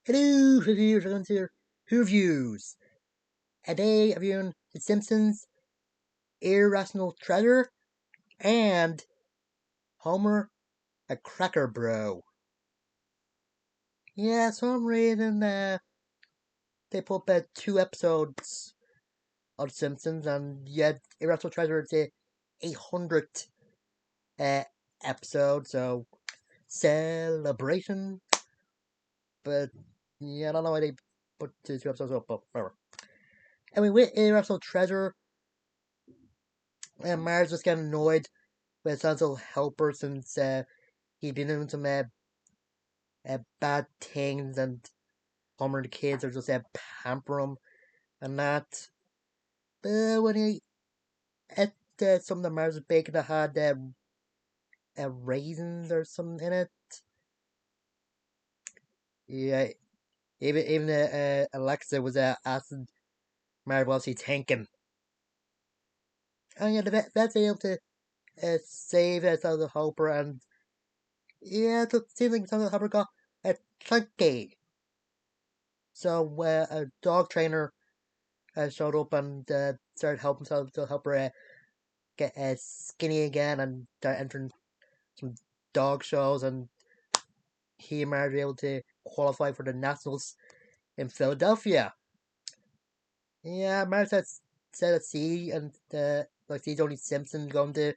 Hello, reviewers, welcome to Who Reviews. Today, reviewing The Simpsons, Irrational Treasure, and Homer, a Cracker Bro. Yeah, so I'm reading, they put up 2 episodes of The Simpsons, and yet Irrational Treasure is the 800th uh, episode, so celebration. But, yeah, I don't know why they put 2 episodes up, but whatever. Anyway, with Irrational Treasure, Marge just getting annoyed with his little helper since he's been doing some bad things, and Homer and the kids are just pamper him and that. But when he ate some of the Mars bacon that had raisins or something in it, yeah, even Alexa was asking Mars what she's thinking. And yeah, the vet's able to save some of the helper, and yeah, it seems like some of the helper got chunky. So a dog trainer showed up and started helping himself to help her get skinny again and start entering some dog shows. And he and Marge were able to qualify for the Nationals in Philadelphia. Yeah, Marge said at sea, and like he's only Simpson going to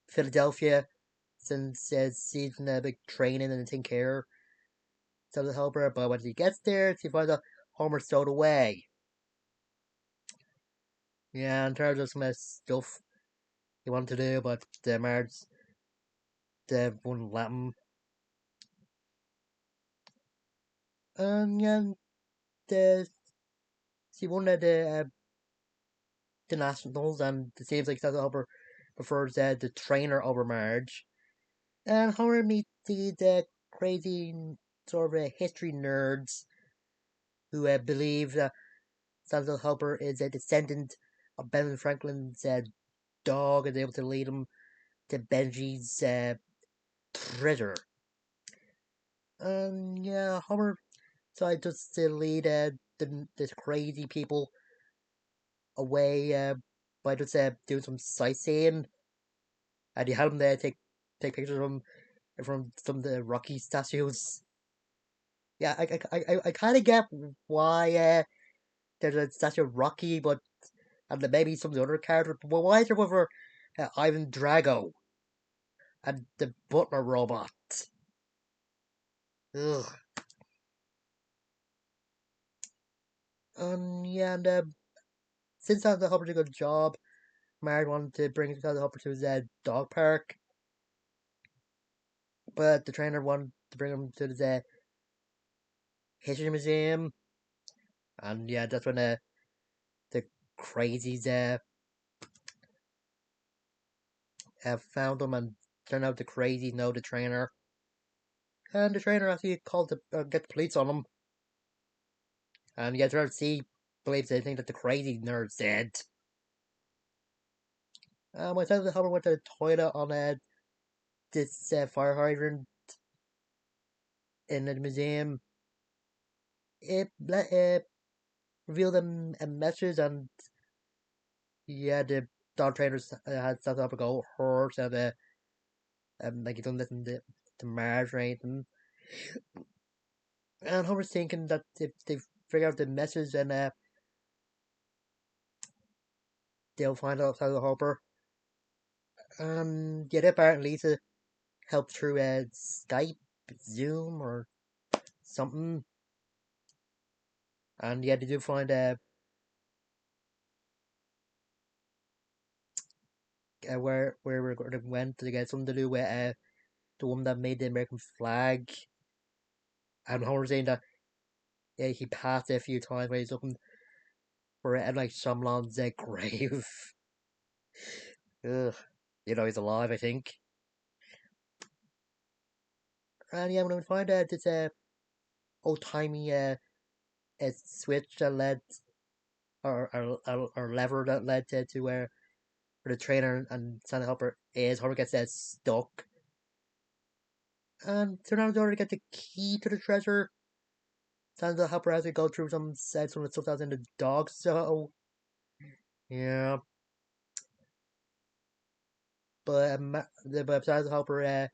Philadelphia since she's in a big training and taking care of the helper. But when she gets there, she finds out Homer stowed away. Yeah, in terms of some stuff he wanted to do, but Marge wouldn't let him. Yeah, the she won the nationals, and it seems like that Albert prefers the trainer over Marge. And Homer meets the crazy sort of history nerds who believe that Santa Helper is a descendant of Benjamin Franklin's dog and able to lead him to Benji's treasure. And yeah, Homer decided just to lead the crazy people away by just doing some sightseeing, and you had him there take pictures of him from some of the Rocky statues. Yeah, I kind of get why there's a statue of Rocky, but and then maybe some of the other characters. But why is there one for Ivan Drago and the Butler robot? Ugh. Yeah, and since Santa Hopper did a good job, Marge wanted to bring Santa Hopper to his dog park, but the trainer wanted to bring him to his history museum. And yeah, that's when the crazies have found him, and turned out the crazies know the trainer. And the trainer actually called to get the police on him. And yeah, throughout C believes they think that the crazy nerd's dead. When Seth Hummer went to the toilet on this fire hydrant in the museum, it revealed him a message, and yeah, the dog trainers had Seth Hummer go hurt, and like he don't listen to Marge or anything. And Homer's thinking that if they figure out the message, then they'll find out how the Hopper. Yeah, they apparently Lisa helped through Skype, Zoom, or something. And yeah, they do find where we're going to went to get something to do with the woman that made the American flag. And Homer saying that yeah, he passed it a few times when he's looking for it at like Shyamalan's grave. Ugh. He's alive, I think. And yeah, when we find out this old timey switch that led or lever that led to where the trainer and Santa Helper is, Homer gets stuck. And so now in order to get the key to the treasure, Time to help her as we go through some of the stuff that's in the dog. So yeah, but time to help her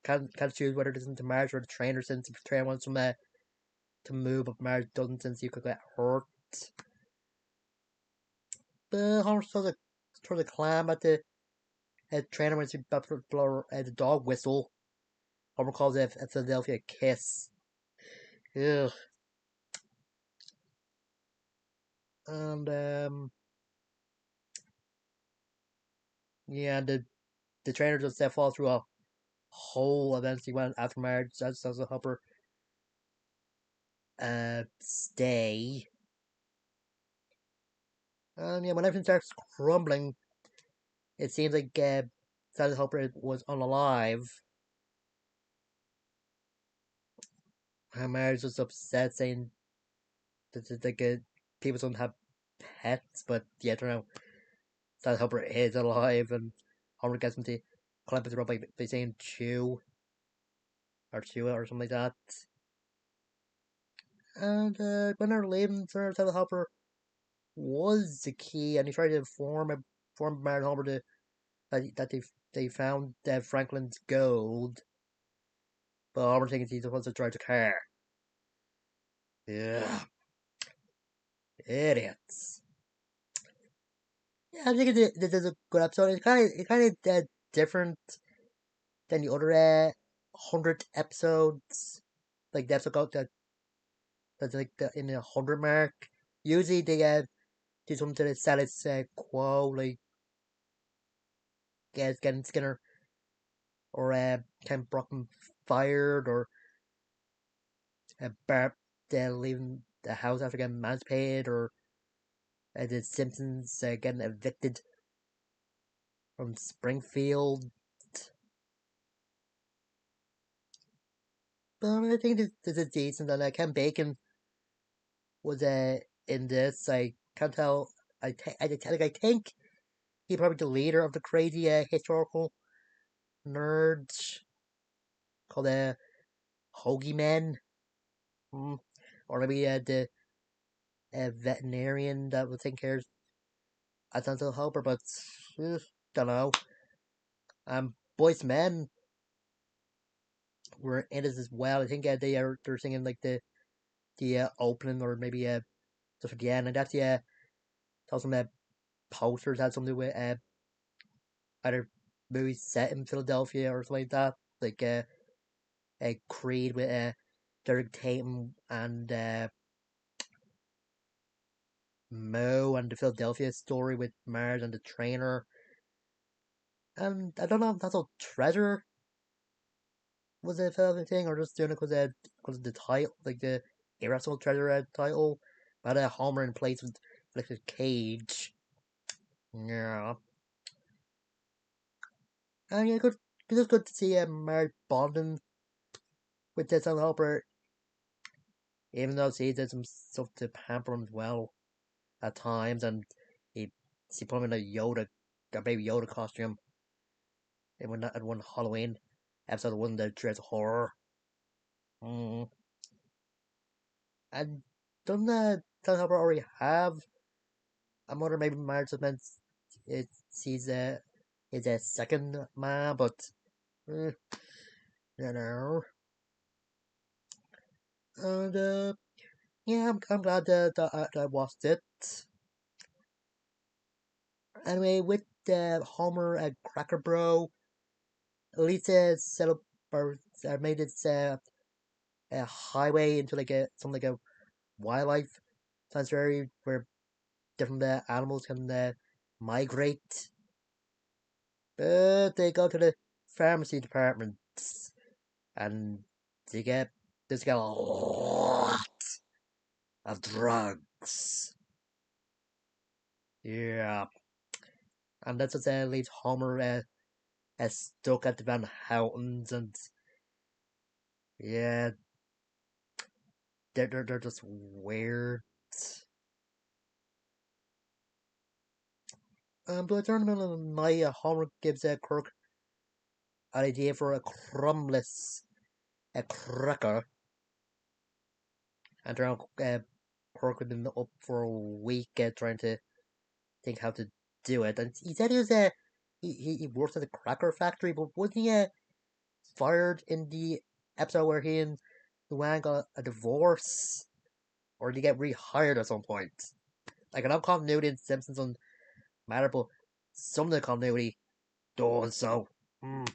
can't choose whether to listen to Marge or the trainer since the trainer wants him to move, but Marge doesn't since he could get hurt. But Homer throws a clam at the trainer when he's about to blow the dog whistle. Homer calls it a Philadelphia kiss. Ugh. And yeah, the trainer just falls through a hole eventually went after Marge. That's a help her stay. And yeah, when everything starts crumbling, it seems like Santa Hopper was unalive. And Marge was upset, saying that like people don't have pets, but yeah, I don't know. Santa Hopper is alive, and Homer gets him to climb his rope by saying chew it or something like that. And when they're leaving, Santa Hopper was the key, and he tried to inform Marge and Homer that they found Franklin's gold, but Homer thinks he's supposed to drive the car. Yeah, idiots. Yeah, I think this is a good episode. It's kind of different than the other 100 episodes. Like the episode that's like in the 100 mark. Usually they do something to the status quo, like getting Skinner or Ken Brockman fired, or Bart leaving the house after getting emancipated, or the Simpsons getting evicted from Springfield. But I think this is decent, and Ken Bacon was in this. I can't tell. I think he's probably the leader of the crazy historical nerds called Hoagie Men, or maybe the veterinarian that would take care of Attental Helper, but don't know. Boys Men were in this as well. I think they're singing like the opening, or maybe just at the end, and that's tell some posters had something to do with either movies set in Philadelphia or something like that, like Creed with Derek Tatum and Mo, and the Philadelphia story with Mars and the trainer. And I don't know if that's a treasure was a Philadelphia thing, or just doing it because of the title, like the Irrational Treasure title. But Homer in place with like a cage. Yeah. And yeah, it's just good to see Mars bonding with this and Hopper, even though she did some stuff to pamper him as well at times, and he she put him in a baby Yoda costume at one Halloween episode of one of the Dreads Horror. Mm. And doesn't Sally Hopper already have a mother? Maybe Marge meant she's his second mom, but eh, you know. And yeah, I'm glad that I watched it. Anyway, with Homer and Cracker Bro, at least set up or made it a highway into like something like a wildlife sanctuary where different animals can migrate. But they go to the pharmacy department and they get a lot of drugs. Yeah, and that's what leaves Homer stuck at the Van Houtens, and yeah, they're just weird. But during the middle of the night, Homer gives Kirk an idea for a crumbless a cracker, and around Kirk had been up for a week trying to think how to do it. And he said he was he worked at a cracker factory, but wasn't he fired in the episode where he and Luann got a divorce? Or did he get rehired at some point? Like, I know continuity in Simpsons doesn't matter, but some of the continuity does, so. And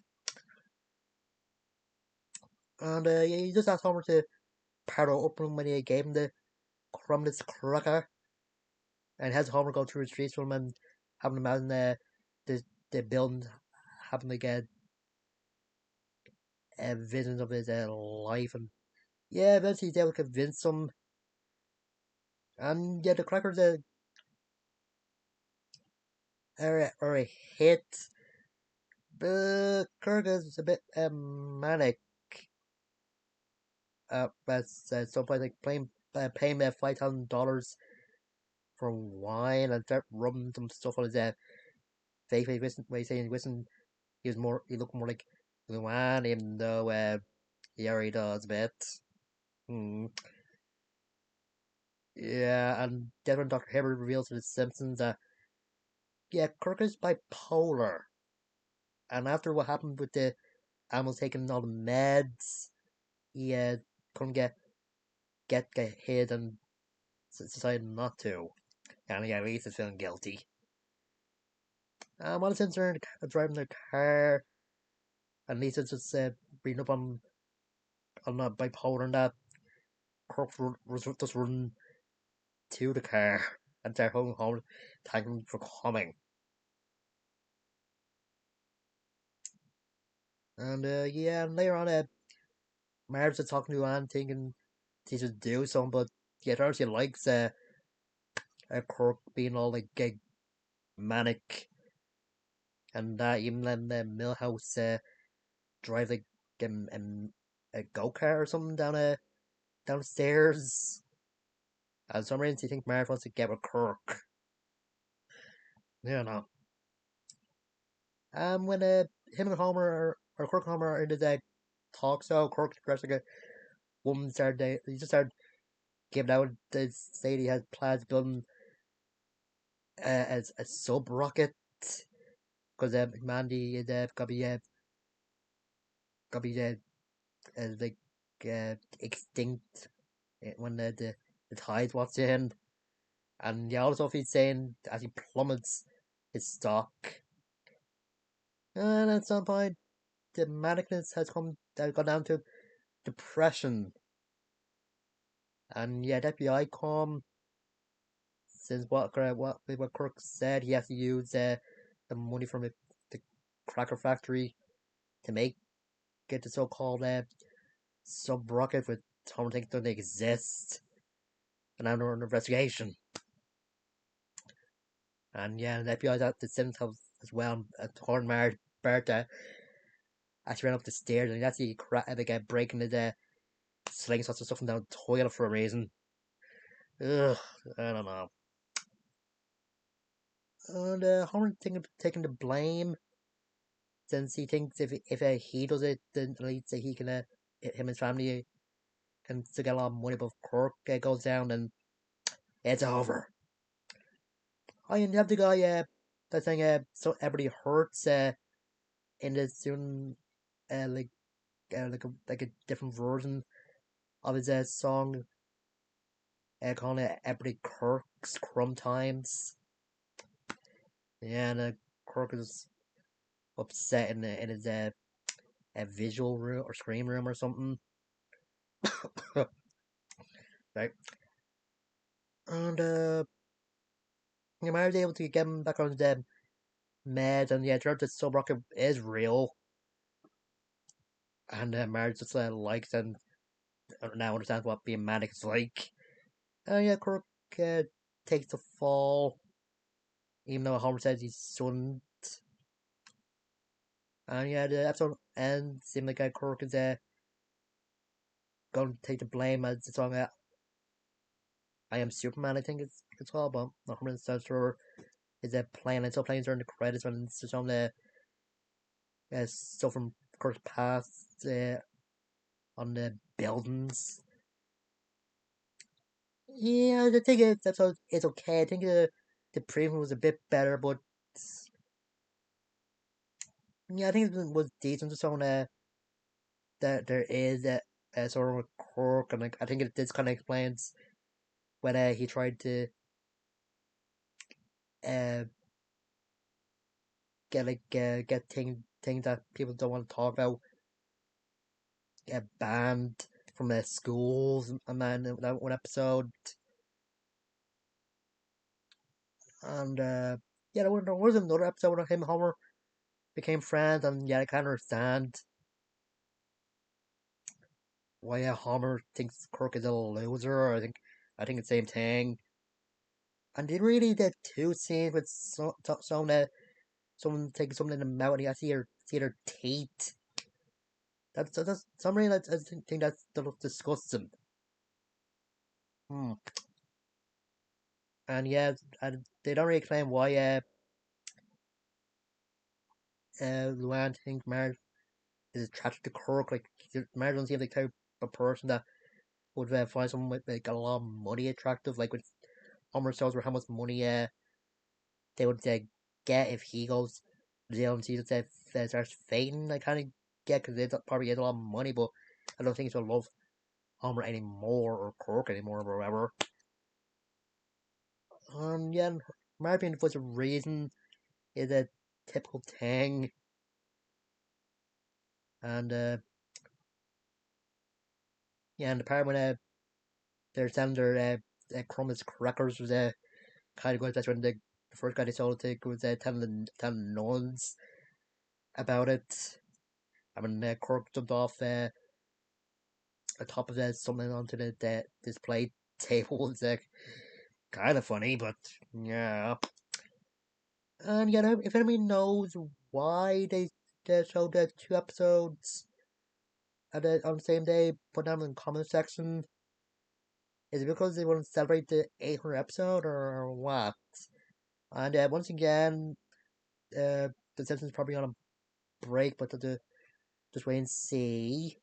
yeah, he just asked Homer to powder up when he gave him the crumbless cracker. And has Homer go through the streets from him and having him out in the, the building, having to get visions of his life. And yeah, eventually he's able to convince him. And yeah, the crackers are a hit. But Kirk is a bit manic. At some point, like paying me $5,000 for wine and start rubbing some stuff on his face. Where saying he looked more like Luan, even though he already does a bit. Hmm. Yeah, and then when Dr. Hibbert reveals to the Simpsons that yeah, Kirk is bipolar, and after what happened with the animals taking all the meds, he couldn't get hit and decided not to. And yeah, at least he's feeling guilty. While the Simpsons are driving their car, and Lisa's just reading up on bipolar and that, Kirk was just running to the car and they're home, thanking him for coming. And yeah, and later on, Marge is talking to Anne, thinking she should do something, but yeah, turns she likes Kirk being all like manic, and even letting the Millhouse drive like a go kart or something downstairs. And for some reason, she thinks Marge wants to get with Kirk. You know. When him and Homer or Kirk and Homer are in the talk show, Kirk dressed like a woman started. He just started giving out the say he has plans building as a sub rocket because Mandy is gonna be like extinct when the tides watch in, and yeah, also if he's saying as he plummets his stock, and at some point the manicness has gone down to depression, and yeah, the FBI come since what Kirk said he has to use the money from the cracker factory to make get the so-called sub rocket with Tom things don't exist, and under an investigation. And yeah, the FBI's at the Sims house as well. Horn Bertha actually ran up the stairs and he actually breaking the slingshots and stuff down the toilet for a reason. Ugh, I don't know. And Horn taking the blame since he thinks if he does it, then at least he can him and his family can still get a lot of money. But if Kirk goes down, then it's over. Oh, and you have the guy that saying so everybody hurts in the soon like like a different version of his song calling it Everybody Kirk's Crumb Times. Yeah, and Kirk is upset in his visual room or scream room or something. Right, and you might be able to get him back on the meds, and yeah, turns out that Sub Rocket is real, and Marge just likes and now understands what being manic is like. And yeah, Kirk uh, takes the fall, even though Homer says he shouldn't. And yeah, the episode ends. Seems like Kirk is going to take the blame as the song I Am Superman, I think it's called, but not 100% sure. Is playing and still playing during the credits when it's showing the stuff from Kirk's past on the buildings. Yeah, I think this episode is okay. I think the previous was a bit better, but yeah, I think it was decent. Just on that there is a sort of a quirk, and like I think this kind of explains when he tried to uh get things that people don't want to talk about banned from the schools, and then that one episode, and yeah, there was another episode where him and Homer became friends, and yeah, I can't understand why Homer thinks Kirk is a loser. I think it's the same thing. And they really did two scenes with someone taking something in the mouth, and you see their teeth. That's something that I think that's disgusting. Hmm. And yeah, and they don't really explain why Luann thinks Marge is attracted to Kirk. Like Marge doesn't seem like the type of person that would find someone with like a lot of money attractive. Like when Homer tells her how much money they would get if he goes to jail and sees that starts fading. I kind of get because they probably get a lot of money, but I don't think he's gonna love Homer anymore or Kirk anymore or whatever. Yeah, Marge being for some reason is a typical thing, and yeah, and the part when they're selling their Crumbs crackers was kind of good. That's when the first guy they sold it to was telling the nuns about it. I mean, Kirk jumped off on top of something onto the display table. It's kind of funny, but yeah. And you know, if anybody knows why they showed the two episodes on the same day, put them in the comment section. Is it because they want to celebrate the 800th episode or what? And once again, the Simpsons probably on a break, but just wait and see.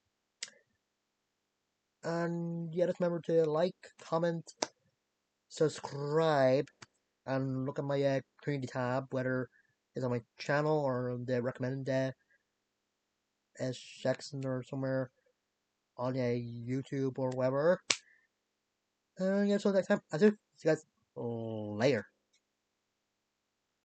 And yeah, just remember to like, comment, subscribe, and look at my community tab, whether it's on my channel or the recommended section or somewhere on YouTube or whatever. Yeah, so next time, I do. See you guys later.